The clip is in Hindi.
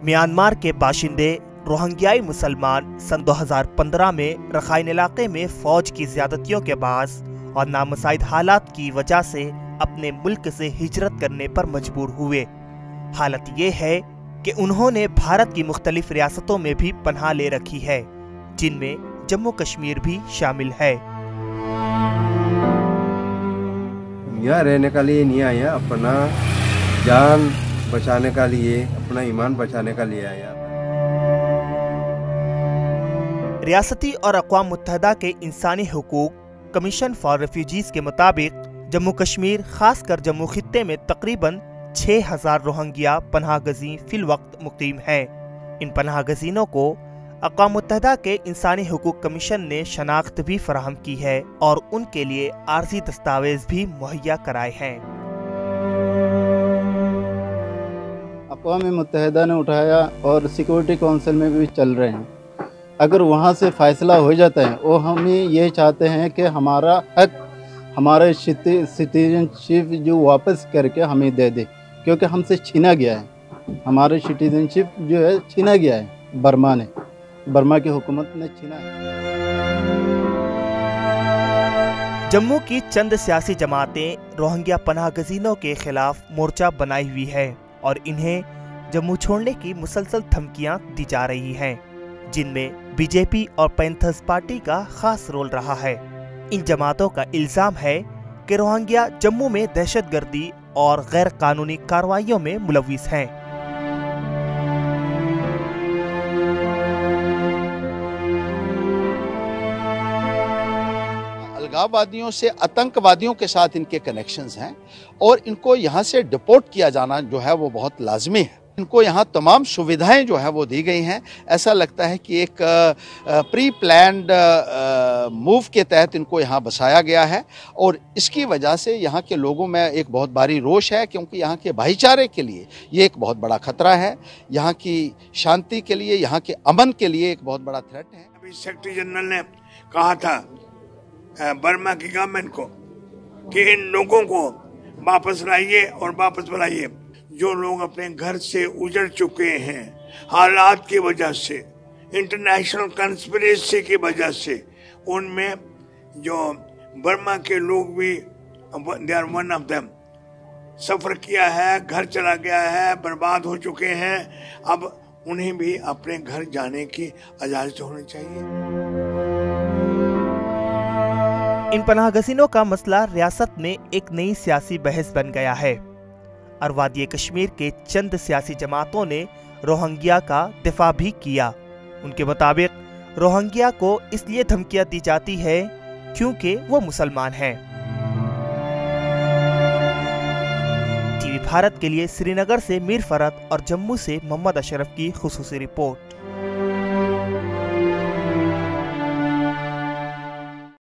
म्यांमार के बाशिंदे रोहिंग्याई मुसलमान सन 2015 में रखाइन इलाके में फौज की ज्यादतियों के बाद और नामुसाइद हालात की वजह से अपने मुल्क से हिजरत करने पर मजबूर हुए। हालत ये है कि उन्होंने भारत की मुख्तलिफ रियासतों में भी पनाह ले रखी है, जिनमें जम्मू कश्मीर भी शामिल है। यहाँ रहने का लिए नहीं आया, अपना जान बचाने का लिए, अपना ईमान बचाने का लिए आया। रियासती और अक़वाम मुत्तहिदा के इंसानी हुकूक कमीशन फॉर रेफ्यूजीज के मुताबिक जम्मू कश्मीर खासकर जम्मू खित्ते में तकरीबन 6000 रोहिंग्या पनाह गज़ीं फिल वक्त मुकीम हैं। इन पनाह गज़ीनों को अक़वाम मुत्तहिदा के इंसानी हुकूक कमीशन ने शनाख्त भी फराहम की है और उनके लिए आर्जी दस्तावेज भी मुहैया कराए हैं। अक़वाम मुत्तहिदा ने उठाया और सिक्योरिटी काउंसिल में भी चल रहे हैं। अगर वहाँ से फ़ैसला हो जाता है और हम ये चाहते हैं कि हमारा हक, हमारे सिटीजनशिप जो वापस करके हमें दे दे, क्योंकि हमसे छीना गया है। हमारे सिटीजनशिप जो है छीना गया है, बर्मा की हुकूमत ने छीना है। जम्मू की चंद सियासी जमातें रोहिंग्या पनाह गज़ीनों के खिलाफ मोर्चा बनाई हुई है और इन्हें जम्मू छोड़ने की मुसलसल धमकियां दी जा रही हैं, जिनमें बीजेपी और पैंथर्स पार्टी का खास रोल रहा है। इन जमातों का इल्जाम है कि रोहिंग्या जम्मू में दहशतगर्दी और गैर कानूनी कार्रवाइयों में मुलविस हैं। अलगाववादियों से, आतंकवादियों के साथ इनके कनेक्शंस हैं और इनको यहाँ से डिपोर्ट किया जाना जो है वो बहुत लाजमी है। इनको यहाँ तमाम सुविधाएं जो है वो दी गई हैं। ऐसा लगता है कि एक प्री प्लान्ड मूव के तहत इनको यहाँ बसाया गया है और इसकी वजह से यहाँ के लोगों में एक बहुत भारी रोष है, क्योंकि यहाँ के भाईचारे के लिए ये एक बहुत बड़ा खतरा है। यहाँ की शांति के लिए, यहाँ के अमन के लिए एक बहुत बड़ा थ्रेट है। अभी सेक्रेटरी जनरल ने कहा था बर्मा की गवर्नमेंट को कि इन लोगों को वापस लाइए और वापस बुलाइए। जो लोग अपने घर से उजड़ चुके हैं हालात की वजह से, इंटरनेशनल कंस्पिरेसी की वजह से, उनमें जो बर्मा के लोग भी they are one of them, suffer किया है, घर चला गया है, बर्बाद हो चुके हैं। अब उन्हें भी अपने घर जाने की इजाजत होनी चाहिए। इन पनाह गज़ीनों का मसला रियासत में एक नई सियासी बहस बन गया है और वादी कश्मीर के चंद सियासी जमातों ने रोहिंग्या का दिफा भी किया। उनके मुताबिक रोहिंग्या को इसलिए धमकियां दी जाती है क्योंकि वो मुसलमान हैं। टीवी भारत के लिए श्रीनगर से मीर फरत और जम्मू से मोहम्मद अशरफ की खुसूसी रिपोर्ट।